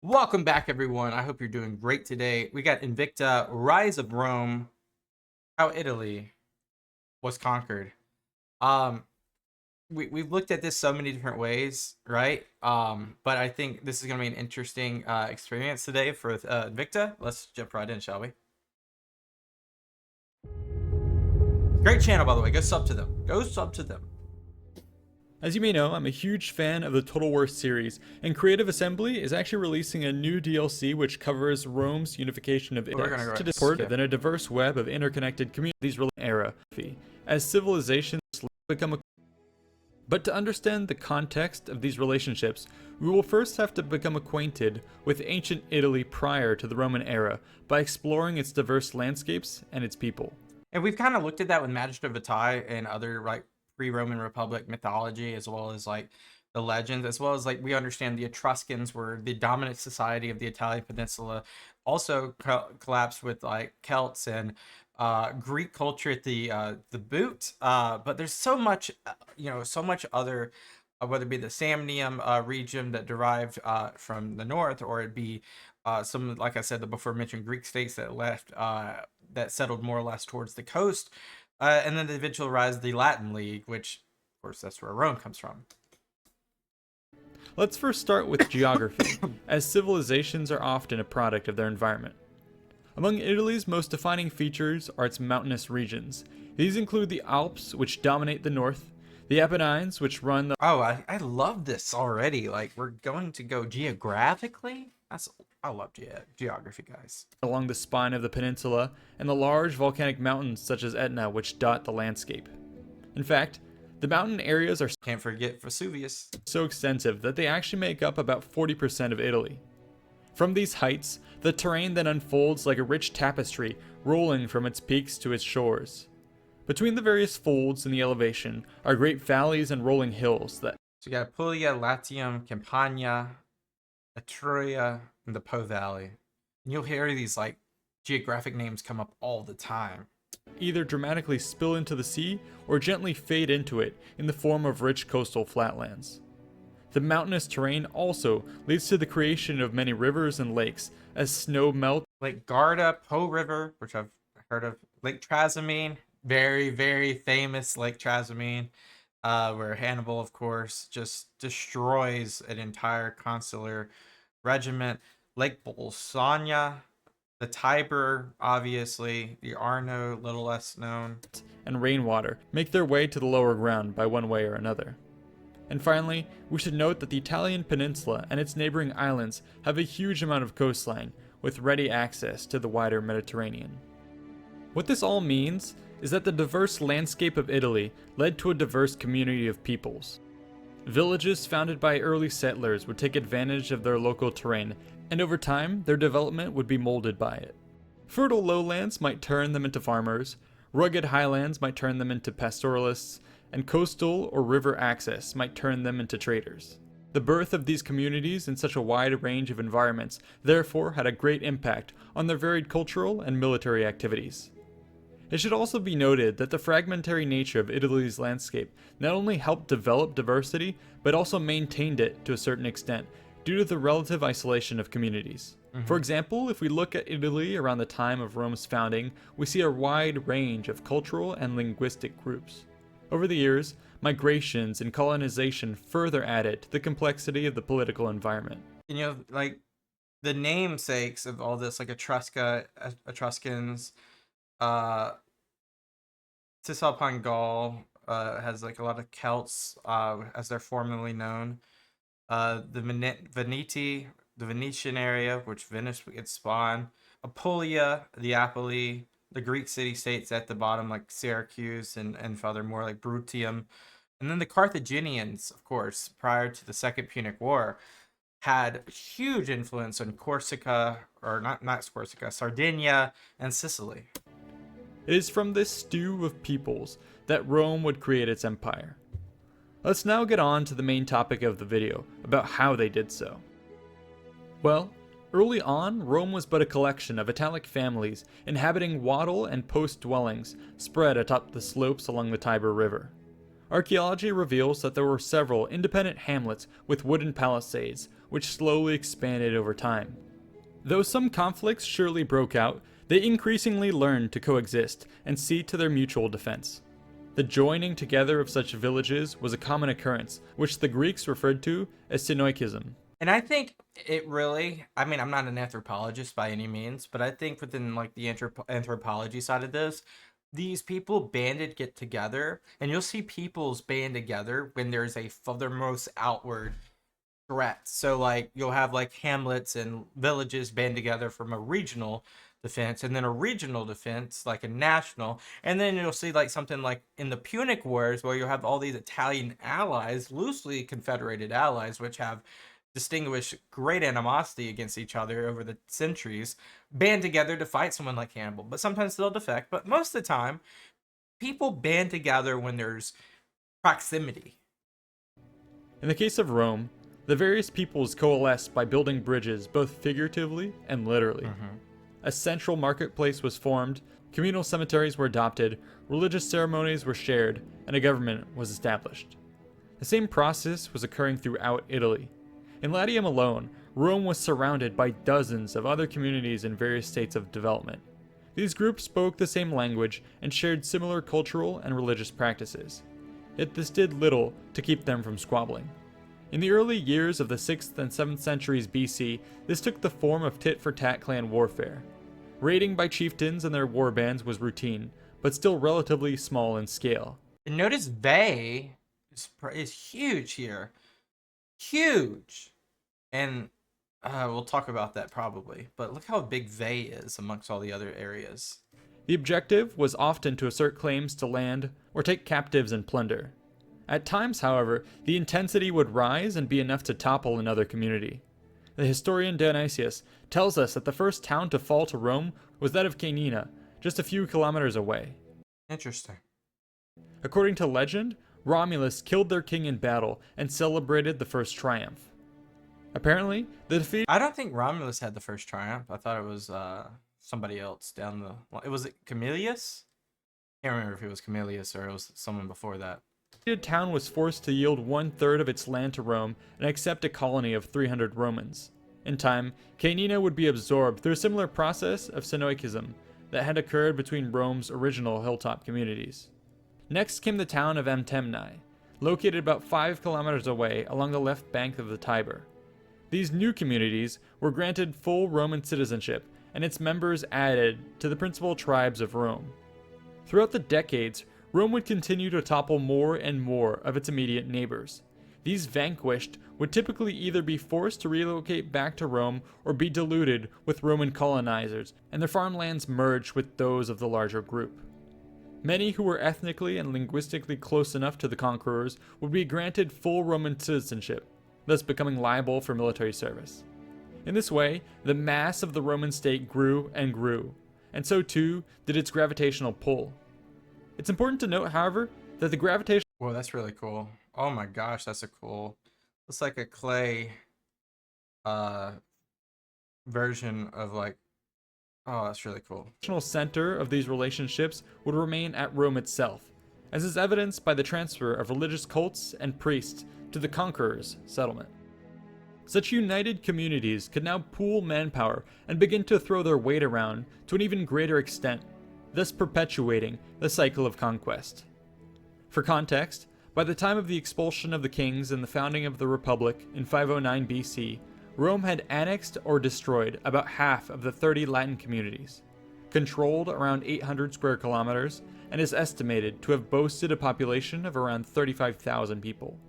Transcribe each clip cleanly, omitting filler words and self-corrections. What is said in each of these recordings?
Welcome back, everyone. I hope you're doing great today. We got Invicta, Rise of Rome, how Italy was conquered. Um, we've looked at this so many different ways, right? But I think this is going to be an interesting experience today for Invicta. Let's jump right in, shall we? Great channel, by the way. Go sub to them. Go sub to them. As you may know, I'm a huge fan of the Total War series, and Creative Assembly is actually releasing a new DLC which covers Rome's unification of Index to support within a diverse web of interconnected communities era as civilizations become a. But to understand the context of these relationships, we will first have to become acquainted with ancient Italy prior to the Roman era by exploring its diverse landscapes and its people. And we've kind of looked at that with Magister Vitae and other pre-Roman Republic mythology, as well as the legends, as well as we understand the Etruscans were the dominant society of the Italian peninsula, also collapsed with Celts and Greek culture at the boot. But there's so much, so much other, whether it be the Samnium region that derived from the north, or it be some, like I said, the before mentioned Greek states that left, that settled more or less towards the coast. And then the eventual rise of the Latin League, which, of course, that's where Rome comes from. Let's first start with geography, as civilizations are often a product of their environment. Among Italy's most defining features are its mountainous regions. These include the Alps, which dominate the north, the Apennines, which run the... Oh, I love this already. We're going to go geographically? I love geography, guys. Along the spine of the peninsula, and the large volcanic mountains such as Etna, which dot the landscape. In fact, the mountain areas are... Can't forget Vesuvius. ...so extensive that they actually make up about 40% of Italy. From these heights, the terrain then unfolds like a rich tapestry, rolling from its peaks to its shores. Between the various folds in the elevation are great valleys and rolling hills that... So you got Apulia, Latium, Campania, Etruria, and the Po Valley. And you'll hear these geographic names come up all the time. Either dramatically spill into the sea or gently fade into it in the form of rich coastal flatlands. The mountainous terrain also leads to the creation of many rivers and lakes as snow melts. Lake Garda, Po River, which I've heard of. Lake Trasimene, very, very famous Lake Trasimene, where Hannibal, of course, just destroys an entire consular regiment. Lake Bolsania, the Tiber, obviously, the Arno, little less known, and rainwater make their way to the lower ground by one way or another. And finally, we should note that the Italian peninsula and its neighboring islands have a huge amount of coastline, with ready access to the wider Mediterranean. What this all means is that the diverse landscape of Italy led to a diverse community of peoples. Villages founded by early settlers would take advantage of their local terrain, and over time, their development would be molded by it. Fertile lowlands might turn them into farmers, rugged highlands might turn them into pastoralists, and coastal or river access might turn them into traders. The birth of these communities in such a wide range of environments therefore had a great impact on their varied cultural and military activities. It should also be noted that the fragmentary nature of Italy's landscape not only helped develop diversity, but also maintained it to a certain extent due to the relative isolation of communities. For example, if we look at Italy around the time of Rome's founding, we see a wide range of cultural and linguistic groups. Over the years, migrations and colonization further added to the complexity of the political environment. The namesakes of all this, Etruscans, Cisalpine Gaul has a lot of Celts, as they're formerly known. The Veneti, the Venetian area, which Venice gets spawned. Apulia, the Apuli, the Greek city-states at the bottom, like Syracuse and furthermore, like Bruttium. And then the Carthaginians, of course, prior to the Second Punic War, had huge influence on Corsica, or not Corsica, Sardinia, and Sicily. It is from this stew of peoples that Rome would create its empire. Let's now get on to the main topic of the video, about how they did so. Well, early on, Rome was but a collection of Italic families inhabiting wattle and post dwellings spread atop the slopes along the Tiber River. Archaeology reveals that there were several independent hamlets with wooden palisades, which slowly expanded over time. Though some conflicts surely broke out, they increasingly learned to coexist and see to their mutual defense. The joining together of such villages was a common occurrence, which the Greeks referred to as synoikism. And I think it really, I mean, I'm not an anthropologist by any means, but I think within like the anthropology side of this, these people get together, and you'll see peoples band together when there's a furthermost outward threat. So like you'll have like hamlets and villages band together from a regional defense, and then a regional defense like a national, and then you'll see like something like in the Punic Wars where you'll have all these Italian allies, loosely confederated allies, which have distinguished great animosity against each other over the centuries, band together to fight someone like Hannibal. But sometimes they'll defect, but most of the time people band together when there's proximity. In the case of Rome, the various peoples coalesced by building bridges both figuratively and literally. A central marketplace was formed, communal cemeteries were adopted, religious ceremonies were shared, and a government was established. The same process was occurring throughout Italy. In Latium alone, Rome was surrounded by dozens of other communities in various states of development. These groups spoke the same language and shared similar cultural and religious practices. Yet this did little to keep them from squabbling. In the early years of the 6th and 7th centuries BC, this took the form of tit-for-tat clan warfare. Raiding by chieftains and their warbands was routine, but still relatively small in scale. And notice Veii is huge here. Huge. And we'll talk about that probably. But look how big Veii is amongst all the other areas. The objective was often to assert claims to land or take captives and plunder. At times, however, the intensity would rise and be enough to topple another community. The historian Dionysius tells us that the first town to fall to Rome was that of Caenina, just a few kilometers away. Interesting. According to legend, Romulus killed their king in battle and celebrated the first triumph. Apparently, the defeat... I don't think Romulus had the first triumph. I thought it was somebody else down the... Was it Camillus? I can't remember if it was Camillus or it was someone before that. The town was forced to yield 1/3 of its land to Rome and accept a colony of 300 Romans. In time, Caenina would be absorbed through a similar process of synoikism that had occurred between Rome's original hilltop communities. Next came the town of Antemnae, located about 5 kilometers away along the left bank of the Tiber. These new communities were granted full Roman citizenship and its members added to the principal tribes of Rome. Throughout the decades, Rome would continue to topple more and more of its immediate neighbors. These vanquished would typically either be forced to relocate back to Rome or be diluted with Roman colonizers, and their farmlands merged with those of the larger group. Many who were ethnically and linguistically close enough to the conquerors would be granted full Roman citizenship, thus becoming liable for military service. In this way, the mass of the Roman state grew, and so too did its gravitational pull. It's important to note, however, that the gravitational... Whoa, that's really cool. Oh my gosh, that's a cool... It's like a clay version of like... Oh, that's really cool. center of these relationships would remain at Rome itself, as is evidenced by the transfer of religious cults and priests to the conqueror's settlement. Such united communities could now pool manpower and begin to throw their weight around to an even greater extent, thus perpetuating the cycle of conquest. For context, by the time of the expulsion of the kings and the founding of the Republic in 509 BC, Rome had annexed or destroyed about half of the 30 Latin communities, controlled around 800 square kilometers, and is estimated to have boasted a population of around 35,000 people.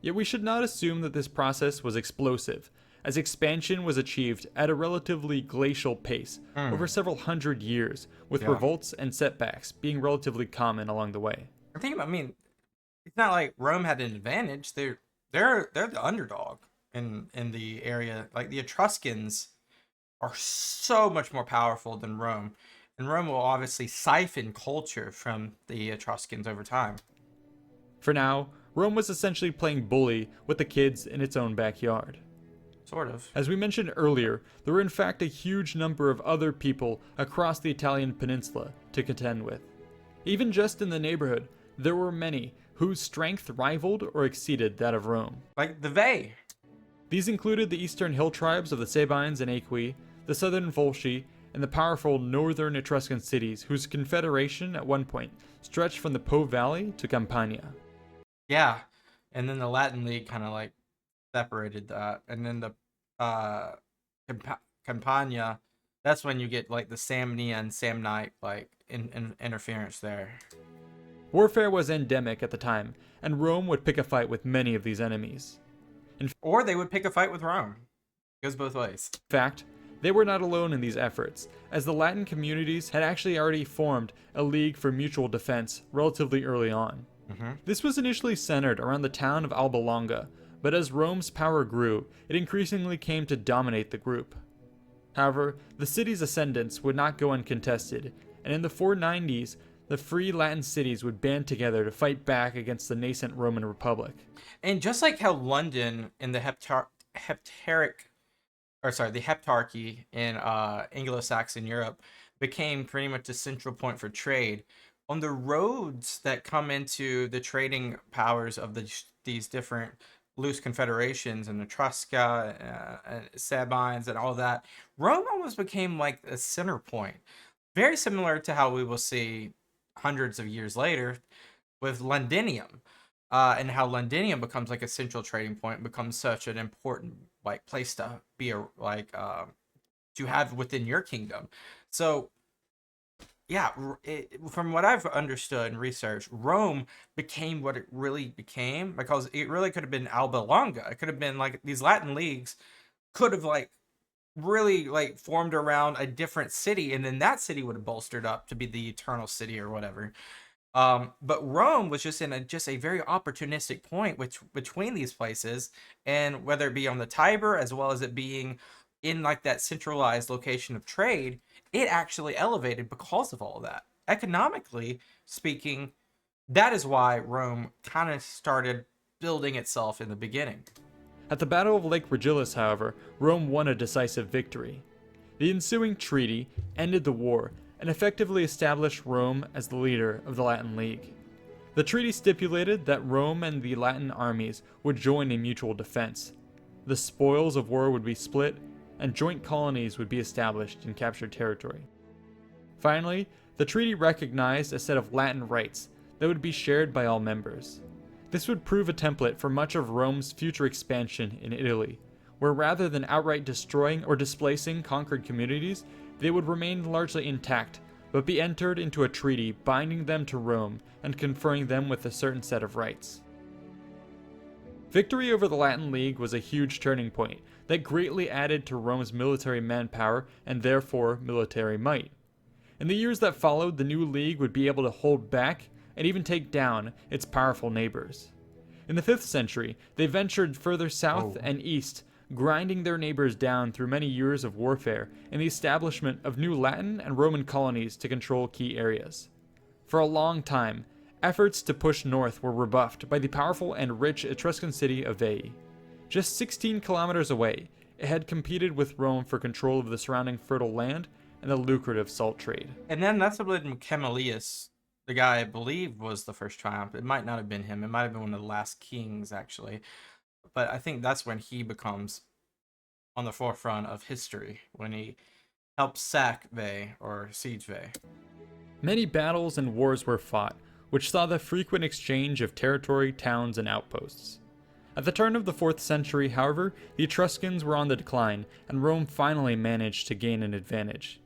Yet we should not assume that this process was explosive, as expansion was achieved at a relatively glacial pace over several hundred years, with revolts and setbacks being relatively common along the way. I mean, it's not like Rome had an advantage. They're the underdog in the area. Like the Etruscans are so much more powerful than Rome, and Rome will obviously siphon culture from the Etruscans over time. For now, Rome was essentially playing bully with the kids in its own backyard. Sort of. As we mentioned earlier, there were in fact a huge number of other people across the Italian peninsula to contend with. Even just in the neighborhood, there were many whose strength rivaled or exceeded that of Rome. Like the Veii. These included the eastern hill tribes of the Sabines and Aequi, the southern Volsci, and the powerful northern Etruscan cities whose confederation at one point stretched from the Po Valley to Campania. Yeah, and then the Latin League kind of like separated that, and then the Campania. That's when you get like the Samni and Samnite like interference there. Warfare was endemic at the time, and Rome would pick a fight with many of these enemies. Or they would pick a fight with Rome. It goes both ways. In fact, they were not alone in these efforts, as the Latin communities had actually already formed a league for mutual defense relatively early on. This was initially centered around the town of Alba Longa, but as Rome's power grew, it increasingly came to dominate the group. However, the city's ascendance would not go uncontested, and in the 490s, the free Latin cities would band together to fight back against the nascent Roman Republic. And just like how London in the Heptarchy in Anglo-Saxon Europe became pretty much a central point for trade, on the roads that come into the trading powers of these different loose confederations and Etrusca, Sabines, and all that, Rome almost became like a center point. Very similar to how we will see hundreds of years later with Londinium, and how Londinium becomes like a central trading point, becomes such an important like place to be to have within your kingdom. So yeah, from what I've understood and researched, Rome became what it really became because it really could have been Alba Longa. It could have been like these Latin leagues could have like really like formed around a different city, and then that city would have bolstered up to be the eternal city or whatever. But Rome was just in a very opportunistic point between these places, and whether it be on the Tiber as well as it being in like that centralized location of trade, it actually elevated because of all of that. Economically speaking, that is why Rome kind of started building itself in the beginning. At the Battle of Lake Regillus, however, Rome won a decisive victory. The ensuing treaty ended the war and effectively established Rome as the leader of the Latin League. The treaty stipulated that Rome and the Latin armies would join in mutual defense. The spoils of war would be split, and joint colonies would be established in captured territory. Finally, the treaty recognized a set of Latin rights that would be shared by all members. This would prove a template for much of Rome's future expansion in Italy, where rather than outright destroying or displacing conquered communities, they would remain largely intact, but be entered into a treaty binding them to Rome and conferring them with a certain set of rights. Victory over the Latin League was a huge turning point that greatly added to Rome's military manpower and therefore military might. In the years that followed, the new league would be able to hold back and even take down its powerful neighbors. In the 5th century, they ventured further south and east, grinding their neighbors down through many years of warfare and the establishment of new Latin and Roman colonies to control key areas. For a long time, efforts to push north were rebuffed by the powerful and rich Etruscan city of Veii. Just 16 kilometers away, it had competed with Rome for control of the surrounding fertile land and the lucrative salt trade. And then that's when Camillus, the guy I believe was the first triumph. It might not have been him. It might have been one of the last kings, actually. But I think that's when he becomes on the forefront of history, when he helps sack Veii or siege Veii. Many battles and wars were fought, which saw the frequent exchange of territory, towns, and outposts. At the turn of the 4th century, however, the Etruscans were on the decline, and Rome finally managed to gain an advantage.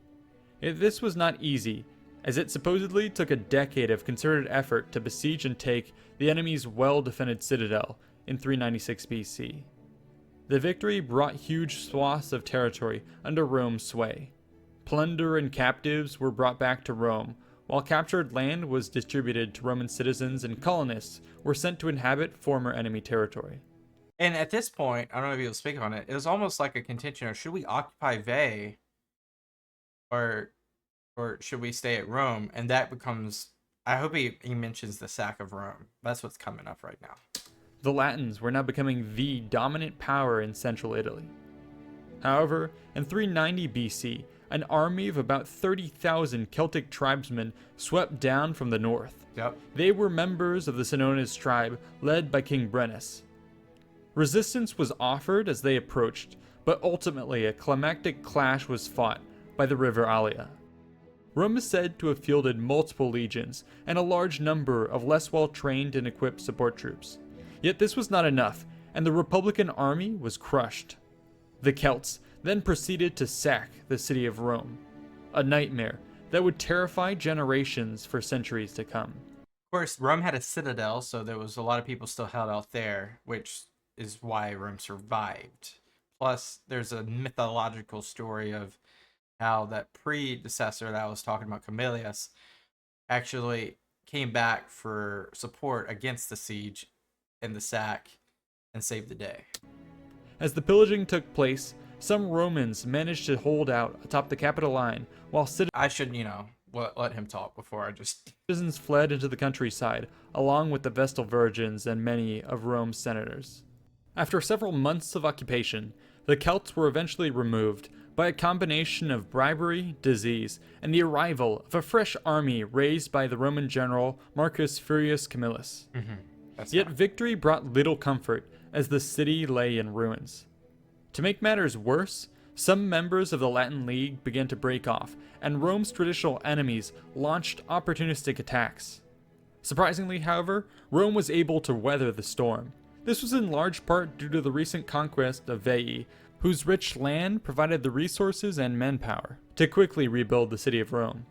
This was not easy, as it supposedly took a decade of concerted effort to besiege and take the enemy's well-defended citadel in 396 BC. The victory brought huge swaths of territory under Rome's sway. Plunder and captives were brought back to Rome, while captured land was distributed to Roman citizens, and colonists were sent to inhabit former enemy territory. And at this point, I don't know if you'll speak on it, it was almost like a contention of should we occupy Veii or should we stay at Rome? And that becomes, I hope he mentions the sack of Rome. That's what's coming up right now. The Latins were now becoming the dominant power in central Italy. However, in 390 BC, an army of about 30,000 Celtic tribesmen swept down from the north. Yep. They were members of the Senones tribe, led by King Brennus. Resistance was offered as they approached, but ultimately a climactic clash was fought by the river Allia. Rome is said to have fielded multiple legions and a large number of less well-trained and equipped support troops. Yet this was not enough, and the Republican army was crushed. The Celts then proceeded to sack the city of Rome, a nightmare that would terrify generations for centuries to come. Of course, Rome had a citadel, so there was a lot of people still held out there, which is why Rome survived. Plus, there's a mythological story of how that predecessor that I was talking about, Camillus, actually came back for support against the siege and the sack and saved the day. As the pillaging took place, some Romans managed to hold out atop the capital line, while I should, let him talk before I just... citizens fled into the countryside, along with the Vestal Virgins and many of Rome's senators. After several months of occupation, the Celts were eventually removed by a combination of bribery, disease, and the arrival of a fresh army raised by the Roman general Marcus Furius Camillus. Yet victory brought little comfort as the city lay in ruins. To make matters worse, some members of the Latin League began to break off, and Rome's traditional enemies launched opportunistic attacks. Surprisingly, however, Rome was able to weather the storm. This was in large part due to the recent conquest of Veii, whose rich land provided the resources and manpower to quickly rebuild the city of Rome.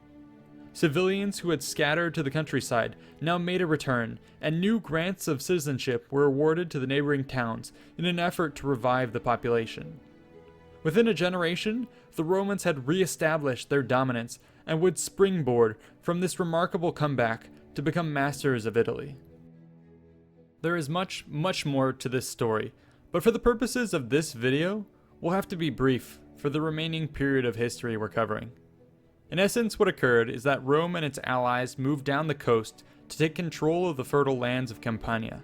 Civilians who had scattered to the countryside now made a return, and new grants of citizenship were awarded to the neighboring towns in an effort to revive the population. Within a generation, the Romans had re-established their dominance and would springboard from this remarkable comeback to become masters of Italy. There is much, much more to this story, but for the purposes of this video, we'll have to be brief for the remaining period of history we're covering. In essence, what occurred is that Rome and its allies moved down the coast to take control of the fertile lands of Campania.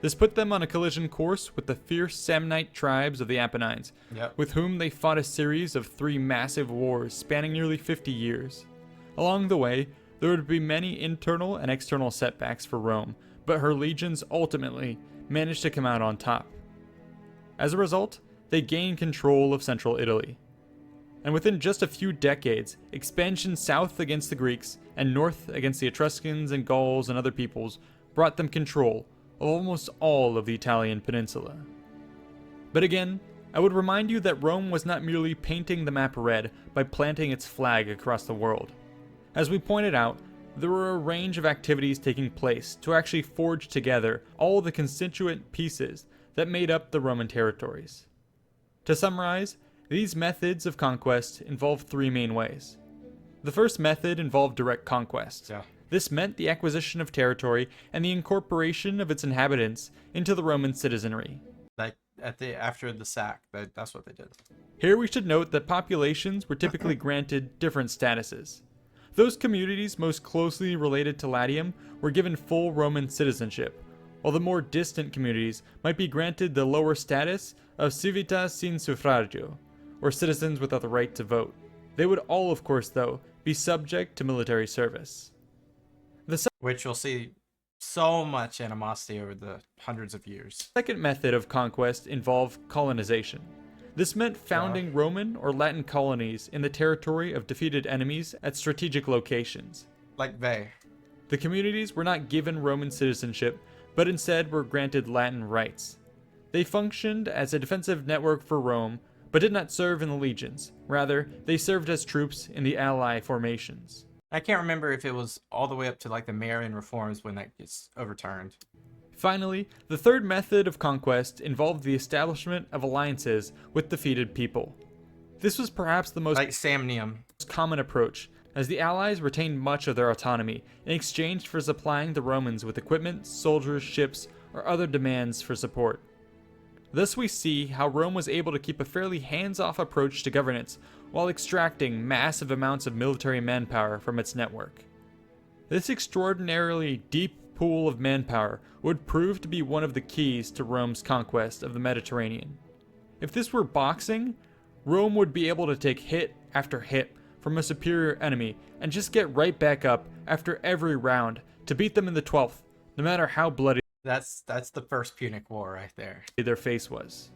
This put them on a collision course with the fierce Samnite tribes of the Apennines, with whom they fought a series of 3 massive wars spanning nearly 50 years. Along the way, there would be many internal and external setbacks for Rome, but her legions ultimately managed to come out on top. As a result, they gained control of central Italy. And within just a few decades, expansion south against the Greeks and north against the Etruscans and Gauls and other peoples brought them control of almost all of the Italian peninsula. But again, I would remind you that Rome was not merely painting the map red by planting its flag across the world. As we pointed out, there were a range of activities taking place to actually forge together all the constituent pieces that made up the Roman territories. To summarize, these methods of conquest involved 3 main ways. The first method involved direct conquest. This meant the acquisition of territory and the incorporation of its inhabitants into the Roman citizenry. Like after the sack, that's what they did. Here we should note that populations were typically granted different statuses. Those communities most closely related to Latium were given full Roman citizenship, while the more distant communities might be granted the lower status of civitas sin suffragio, or citizens without the right to vote. They would all, of course, though, be subject to military service. Which you'll see so much animosity over the hundreds of years. The second method of conquest involved colonization. This meant founding Roman or Latin colonies in the territory of defeated enemies at strategic locations. Like Veii. The communities were not given Roman citizenship, but instead were granted Latin rights. They functioned as a defensive network for Rome, but did not serve in the legions. Rather, they served as troops in the ally formations. I can't remember if it was all the way up to like the Marian reforms when that gets overturned. Finally, the third method of conquest involved the establishment of alliances with defeated people. This was perhaps the most like Samnium. Common approach, as the allies retained much of their autonomy in exchange for supplying the Romans with equipment, soldiers, ships, or other demands for support. Thus we see how Rome was able to keep a fairly hands-off approach to governance while extracting massive amounts of military manpower from its network. This extraordinarily deep pool of manpower would prove to be one of the keys to Rome's conquest of the Mediterranean. If this were boxing, Rome would be able to take hit after hit from a superior enemy and just get right back up after every round to beat them in the 12th, no matter how bloody That's the first Punic War right there. their face was.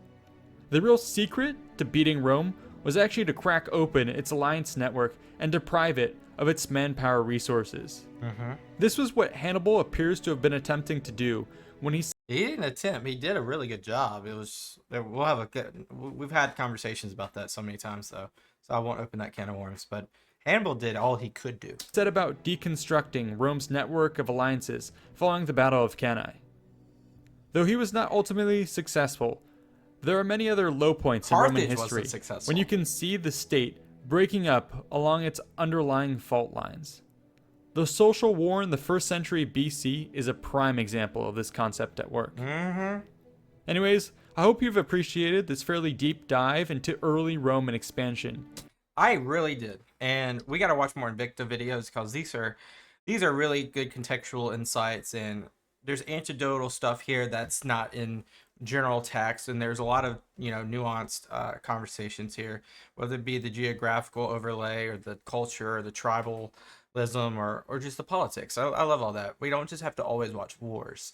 The real secret to beating Rome was actually to crack open its alliance network and deprive it of its manpower resources. This was what Hannibal appears to have been attempting to do when he He didn't attempt. He did a really good job. It was. We'll have a good. We've had conversations about that so many times, though. So I won't open that can of worms. But Hannibal did all he could do. set about deconstructing Rome's network of alliances following the Battle of Cannae. Though he was not ultimately successful, there are many other low points in Roman Carthage history wasn't successful. when you can see the state breaking up along its underlying fault lines. The social war in the 1st century BC is a prime example of this concept at work. Anyways, I hope you've appreciated this fairly deep dive into early Roman expansion. I really did, and we got to watch more Invicta videos because these are really good contextual insights, and there's anecdotal stuff here that's not in general text, and there's a lot of nuanced conversations here, whether it be the geographical overlay or the culture or the tribalism or just the politics. I love all that. We don't just have to always watch wars,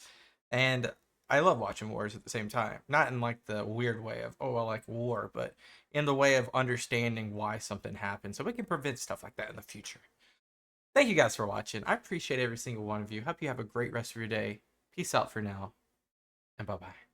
and I love watching wars at the same time, not in like the weird way of oh I like war, but in the way of understanding why something happened so we can prevent stuff like that in the future. Thank you guys for watching. I appreciate every single one of you. Hope you have a great rest of your day. Peace out for now, and bye bye.